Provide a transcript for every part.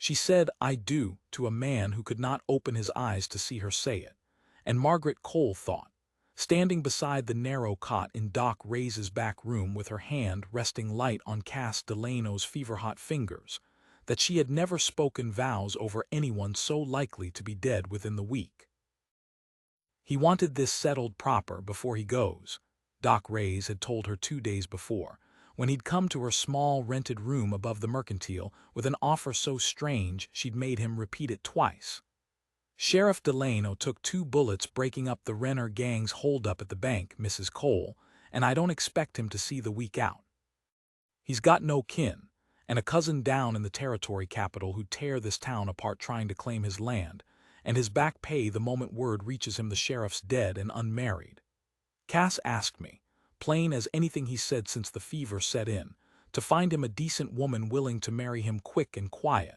She said "I do" to a man who could not open his eyes to see her say it, and Margaret Cole thought, standing beside the narrow cot in Doc Ray's back room with her hand resting light on Cass Delano's fever-hot fingers, that she had never spoken vows over anyone so likely to be dead within the week. He wanted this settled proper before he goes, Doc Ray's had told her 2 days before, when he'd come to her small rented room above the mercantile with an offer so strange she'd made him repeat it twice. Sheriff Delano took 2 bullets breaking up the Renner gang's holdup at the bank, Mrs. Cole, and I don't expect him to see the week out. He's got no kin, and a cousin down in the territory capital who'd tear this town apart trying to claim his land, and his back pay the moment word reaches him the sheriff's dead and unmarried. Cass asked me, plain as anything he's said since the fever set in, to find him a decent woman willing to marry him quick and quiet,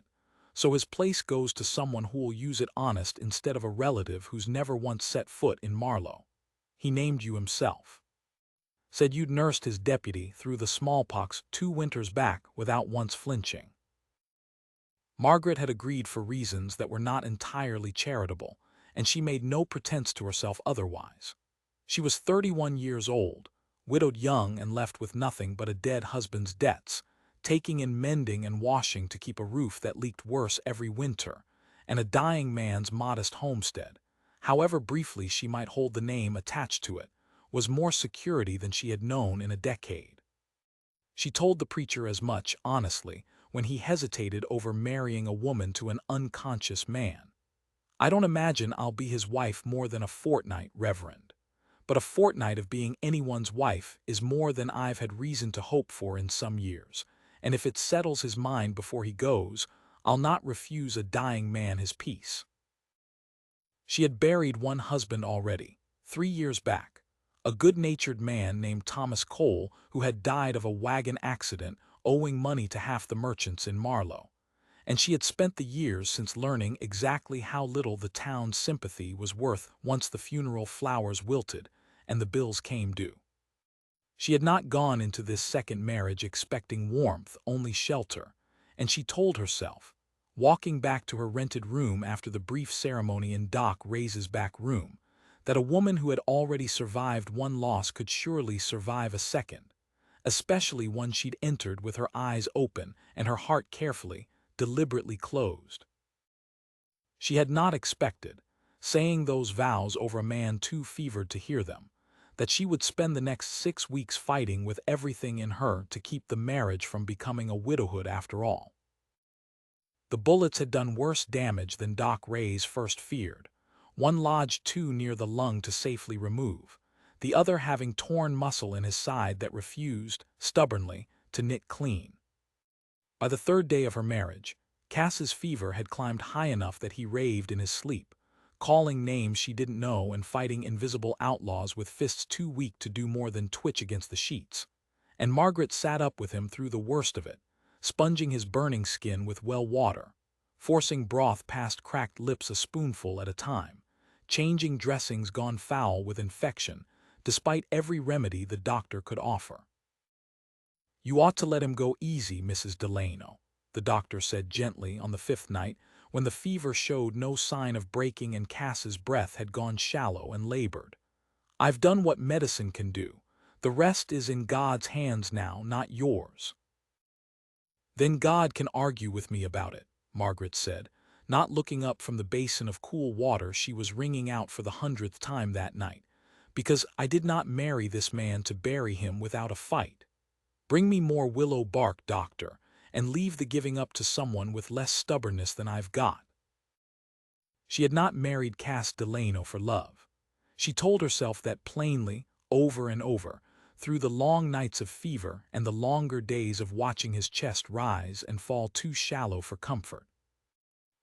so his place goes to someone who'll use it honest instead of a relative who's never once set foot in Marlow. He named you himself. Said you'd nursed his deputy through the smallpox 2 winters back without once flinching. Margaret had agreed for reasons that were not entirely charitable, and she made no pretense to herself otherwise. She was 31 years old, widowed young and left with nothing but a dead husband's debts, taking in mending and washing to keep a roof that leaked worse every winter, and a dying man's modest homestead, however briefly she might hold the name attached to it, was more security than she had known in a decade. She told the preacher as much, honestly, when he hesitated over marrying a woman to an unconscious man. I don't imagine I'll be his wife more than a fortnight, Reverend. But a fortnight of being anyone's wife is more than I've had reason to hope for in some years, and if it settles his mind before he goes, I'll not refuse a dying man his peace. She had buried one husband already, 3 years back, a good-natured man named Thomas Cole who had died of a wagon accident owing money to half the merchants in Marlow, and she had spent the years since learning exactly how little the town's sympathy was worth once the funeral flowers wilted and the bills came due. She had not gone into this second marriage expecting warmth, only shelter, and she told herself, walking back to her rented room after the brief ceremony in Doc Ray's back room, that a woman who had already survived one loss could surely survive a second, especially one she'd entered with her eyes open and her heart carefully, deliberately closed. She had not expected, saying those vows over a man too fevered to hear them, that she would spend the next 6 weeks fighting with everything in her to keep the marriage from becoming a widowhood after all. The bullets had done worse damage than Doc Ray's first feared, one lodged too near the lung to safely remove, the other having torn muscle in his side that refused, stubbornly, to knit clean. By the 3rd day of her marriage, Cass's fever had climbed high enough that he raved in his sleep, calling names she didn't know and fighting invisible outlaws with fists too weak to do more than twitch against the sheets. And Margaret sat up with him through the worst of it, sponging his burning skin with well water, forcing broth past cracked lips a spoonful at a time, changing dressings gone foul with infection, despite every remedy the doctor could offer. "You ought to let him go easy, Mrs. Delano," the doctor said gently on the 5th night, when the fever showed no sign of breaking and Cass's breath had gone shallow and labored. "I've done what medicine can do. The rest is in God's hands now, not yours." "Then God can argue with me about it," Margaret said, not looking up from the basin of cool water she was wringing out for the 100th time that night, "because I did not marry this man to bury him without a fight. Bring me more willow bark, doctor, and leave the giving up to someone with less stubbornness than I've got." She had not married Cass Delano for love. She told herself that plainly, over and over, through the long nights of fever and the longer days of watching his chest rise and fall too shallow for comfort.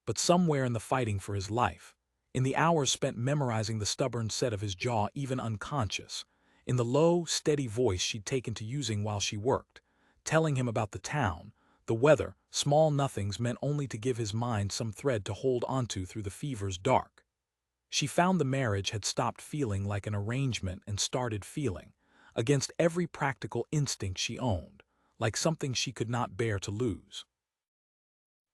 But somewhere in the fighting for his life, in the hours spent memorizing the stubborn set of his jaw even unconscious, in the low, steady voice she'd taken to using while she worked, telling him about the town, the weather, small nothings meant only to give his mind some thread to hold onto through the fever's dark. She found the marriage had stopped feeling like an arrangement and started feeling, against every practical instinct she owned, like something she could not bear to lose.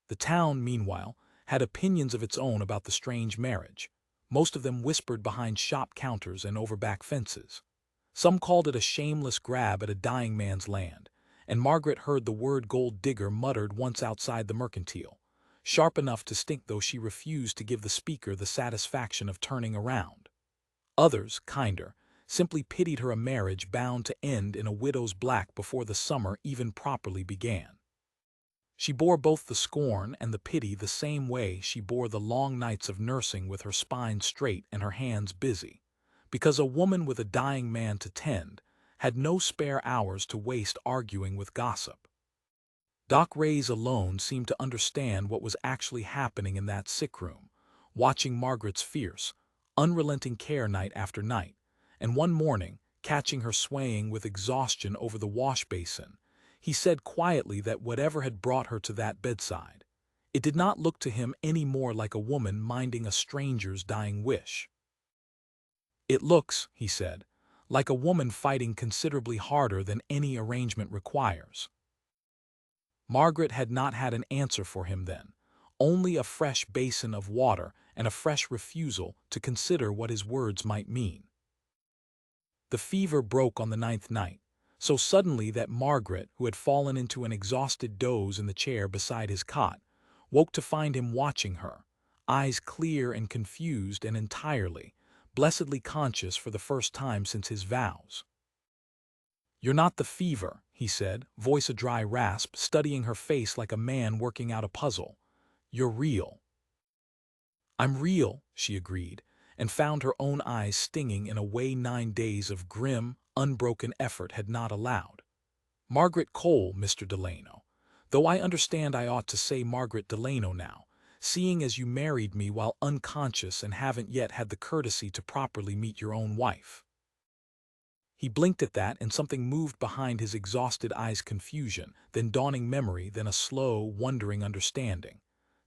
The town, meanwhile, had opinions of its own about the strange marriage, most of them whispered behind shop counters and over back fences. Some called it a shameless grab at a dying man's land, and Margaret heard the word gold digger muttered once outside the mercantile, sharp enough to stink though she refused to give the speaker the satisfaction of turning around. Others, kinder, simply pitied her a marriage bound to end in a widow's black before the summer even properly began. She bore both the scorn and the pity the same way she bore the long nights of nursing with her spine straight and her hands busy, because a woman with a dying man to tend had no spare hours to waste arguing with gossip. Doc Rays alone seemed to understand what was actually happening in that sick room, watching Margaret's fierce, unrelenting care night after night, and one morning, catching her swaying with exhaustion over the wash basin, he said quietly that whatever had brought her to that bedside, it did not look to him any more like a woman minding a stranger's dying wish. "It looks," he said, "like a woman fighting considerably harder than any arrangement requires." Margaret had not had an answer for him then, only a fresh basin of water and a fresh refusal to consider what his words might mean. The fever broke on the 9th night, so suddenly that Margaret, who had fallen into an exhausted doze in the chair beside his cot, woke to find him watching her, eyes clear and confused and entirely, blessedly conscious for the first time since his vows. "You're not the fever," he said, voice a dry rasp, studying her face like a man working out a puzzle. "You're real." "I'm real," she agreed, and found her own eyes stinging in a way 9 days of grim, unbroken effort had not allowed. "Margaret Cole, Mr. Delano, though I understand I ought to say Margaret Delano now, seeing as you married me while unconscious and haven't yet had the courtesy to properly meet your own wife." He blinked at that, and something moved behind his exhausted eyes, confusion, then dawning memory, then a slow, wondering understanding.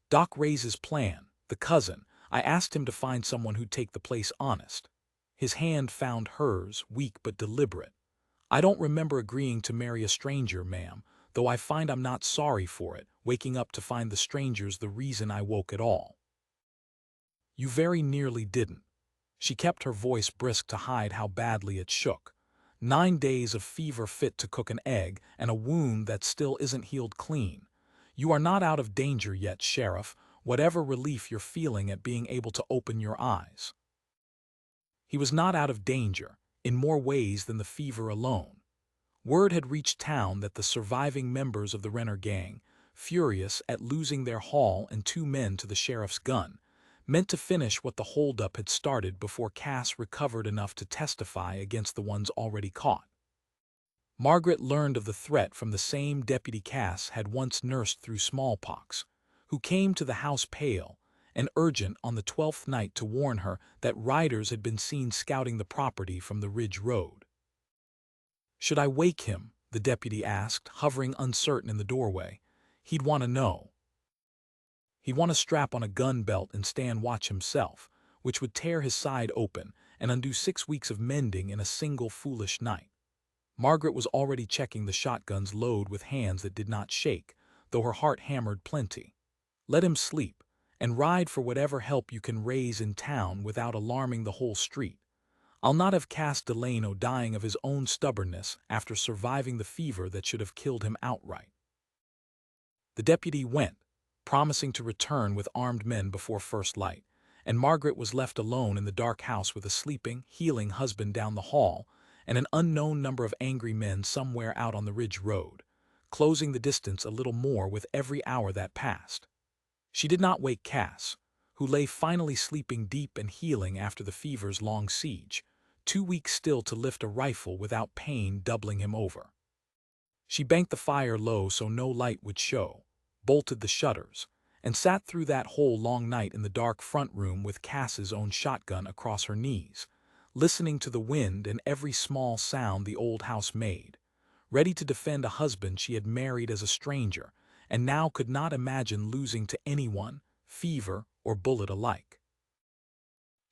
Doc Rays's plan, the cousin, I asked him to find someone who'd take the place honest. His hand found hers, weak but deliberate. "I don't remember agreeing to marry a stranger, ma'am, though I find I'm not sorry for it, waking up to find the stranger's the reason I woke at all." "You very nearly didn't." She kept her voice brisk to hide how badly it shook. 9 days of fever fit to cook an egg and a wound that still isn't healed clean. You are not out of danger yet, Sheriff, whatever relief you're feeling at being able to open your eyes. He was not out of danger, in more ways than the fever alone. Word had reached town that the surviving members of the Renner gang, furious at losing their haul and 2 men to the sheriff's gun, meant to finish what the holdup had started before Cass recovered enough to testify against the ones already caught. Margaret learned of the threat from the same deputy Cass had once nursed through smallpox, who came to the house pale and urgent on the 12th night to warn her that riders had been seen scouting the property from the Ridge Road. "Should I wake him?" the deputy asked, hovering uncertain in the doorway. "He'd want to know." He'd want to strap on a gun belt and stand watch himself, which would tear his side open and undo 6 weeks of mending in a single foolish night. Margaret was already checking the shotgun's load with hands that did not shake, though her heart hammered plenty. Let him sleep, and ride for whatever help you can raise in town without alarming the whole street. I'll not have Cass Delano dying of his own stubbornness after surviving the fever that should have killed him outright. The deputy went, promising to return with armed men before first light, and Margaret was left alone in the dark house with a sleeping, healing husband down the hall and an unknown number of angry men somewhere out on the Ridge Road, closing the distance a little more with every hour that passed. She did not wake Cass, who lay finally sleeping deep and healing after the fever's long siege, 2 weeks still to lift a rifle without pain doubling him over. She banked the fire low so no light would show, bolted the shutters, and sat through that whole long night in the dark front room with Cass's own shotgun across her knees, listening to the wind and every small sound the old house made, ready to defend a husband she had married as a stranger and now could not imagine losing to anyone, fever or bullet alike.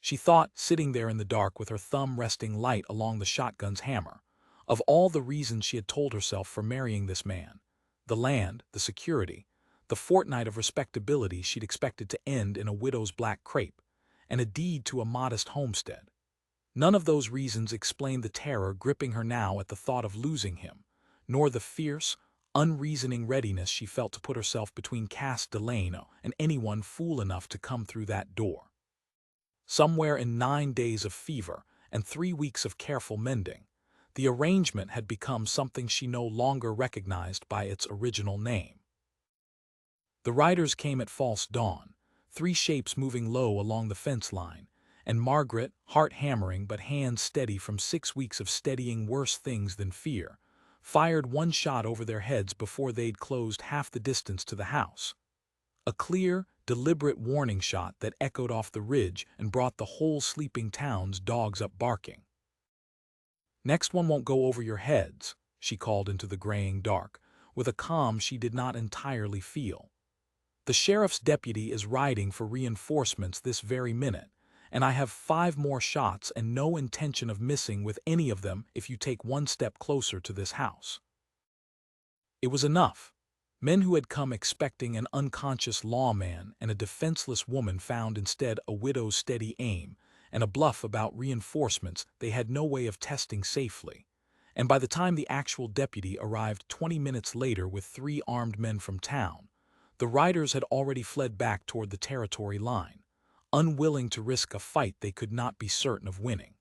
She thought, sitting there in the dark with her thumb resting light along the shotgun's hammer, of all the reasons she had told herself for marrying this man: the land, the security, the fortnight of respectability she'd expected to end in a widow's black crepe, and a deed to a modest homestead. None of those reasons explained the terror gripping her now at the thought of losing him, nor the fierce, unreasoning readiness she felt to put herself between Cass Delano and anyone fool enough to come through that door. Somewhere in 9 days of fever and 3 weeks of careful mending, the arrangement had become something she no longer recognized by its original name. The riders came at false dawn, 3 shapes moving low along the fence line, and Margaret, heart hammering but hands steady from 6 weeks of steadying worse things than fear, fired 1 shot over their heads before they'd closed half the distance to the house. A clear, deliberate warning shot that echoed off the ridge and brought the whole sleeping town's dogs up barking. "Next one won't go over your heads," she called into the graying dark, with a calm she did not entirely feel. "The sheriff's deputy is riding for reinforcements this very minute, and I have 5 more shots and no intention of missing with any of them if you take 1 step closer to this house." It was enough. Men who had come expecting an unconscious lawman and a defenseless woman found instead a widow's steady aim and a bluff about reinforcements they had no way of testing safely. And by the time the actual deputy arrived 20 minutes later with 3 armed men from town, the riders had already fled back toward the territory line, unwilling to risk a fight they could not be certain of winning.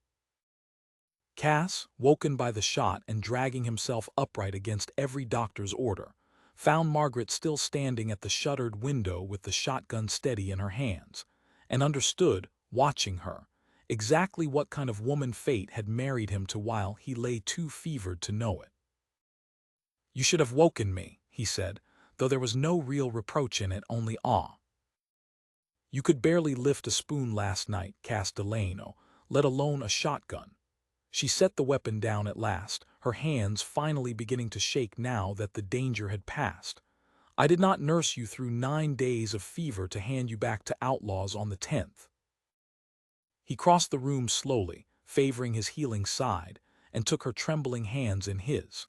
Cass, woken by the shot and dragging himself upright against every doctor's order, found Margaret still standing at the shuttered window with the shotgun steady in her hands, and understood, watching her, exactly what kind of woman fate had married him to while he lay too fevered to know it. "You should have woken me," he said, though there was no real reproach in it, only awe. "You could barely lift a spoon last night, Cass Delano, let alone a shotgun." She set the weapon down at last, her hands finally beginning to shake now that the danger had passed. "I did not nurse you through 9 days of fever to hand you back to outlaws on the 10th. He crossed the room slowly, favoring his healing side, and took her trembling hands in his.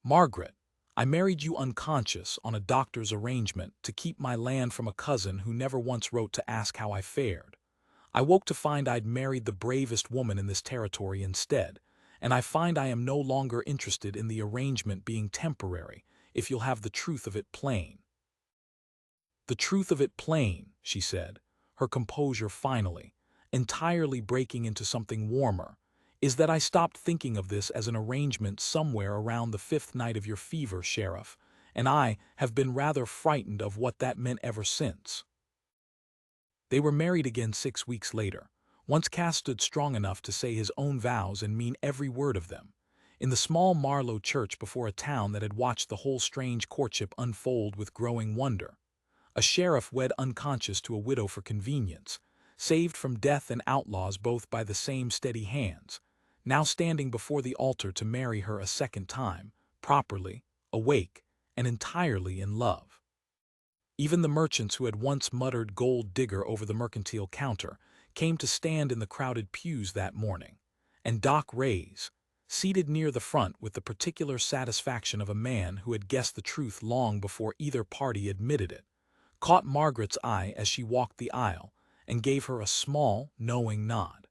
"Margaret, I married you unconscious on a doctor's arrangement to keep my land from a cousin who never once wrote to ask how I fared. I woke to find I'd married the bravest woman in this territory instead, and I find I am no longer interested in the arrangement being temporary, if you'll have the truth of it plain." "The truth of it plain," she said, her composure finally, entirely breaking into something warmer, "is that I stopped thinking of this as an arrangement somewhere around the 5th night of your fever, Sheriff, and I have been rather frightened of what that meant ever since." They were married again 6 weeks later, once Cass stood strong enough to say his own vows and mean every word of them, in the small Marlow church before a town that had watched the whole strange courtship unfold with growing wonder. A sheriff wed unconscious to a widow for convenience, saved from death and outlaws both by the same steady hands, now standing before the altar to marry her a second time, properly, awake, and entirely in love. Even the merchants who had once muttered "gold digger" over the mercantile counter came to stand in the crowded pews that morning, and Doc Rays, seated near the front with the particular satisfaction of a man who had guessed the truth long before either party admitted it, caught Margaret's eye as she walked the aisle and gave her a small, knowing nod.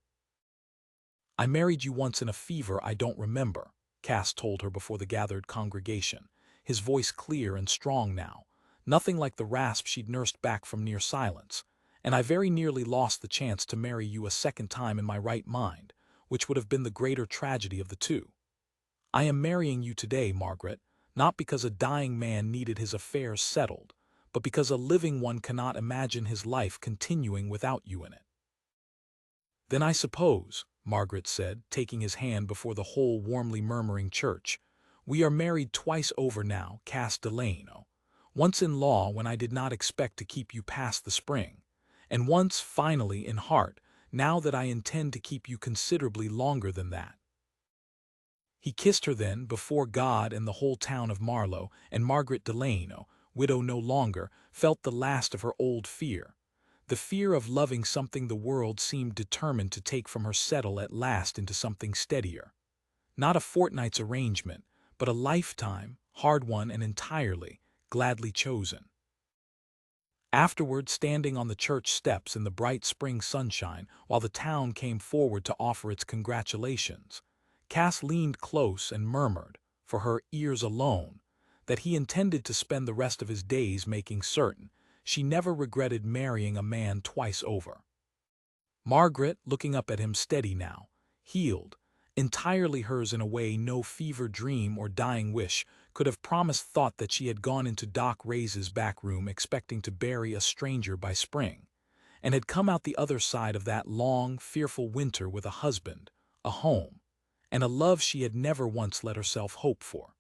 "I married you once in a fever I don't remember," Cass told her before the gathered congregation, his voice clear and strong now, nothing like the rasp she'd nursed back from near silence, "and I very nearly lost the chance to marry you a second time in my right mind, which would have been the greater tragedy of the two. I am marrying you today, Margaret, not because a dying man needed his affairs settled, but because a living one cannot imagine his life continuing without you in it." "Then I suppose," Margaret said, taking his hand before the whole warmly murmuring church, "we are married twice over now, Cass Delano. Once in law when I did not expect to keep you past the spring, and once, finally, in heart, now that I intend to keep you considerably longer than that." He kissed her then, before God and the whole town of Marlow, and Margaret Delano, widow no longer, felt the last of her old fear. The fear of loving something the world seemed determined to take from her settle at last into something steadier. Not a fortnight's arrangement, but a lifetime, hard won and entirely, gladly chosen. Afterward, standing on the church steps in the bright spring sunshine while the town came forward to offer its congratulations, Cass leaned close and murmured, for her ears alone, that he intended to spend the rest of his days making certain she never regretted marrying a man twice over. Margaret, looking up at him steady now, healed, entirely hers in a way no fever dream or dying wish could have promised, thought that she had gone into Doc Ray's back room expecting to bury a stranger by spring, and had come out the other side of that long, fearful winter with a husband, a home, and a love she had never once let herself hope for.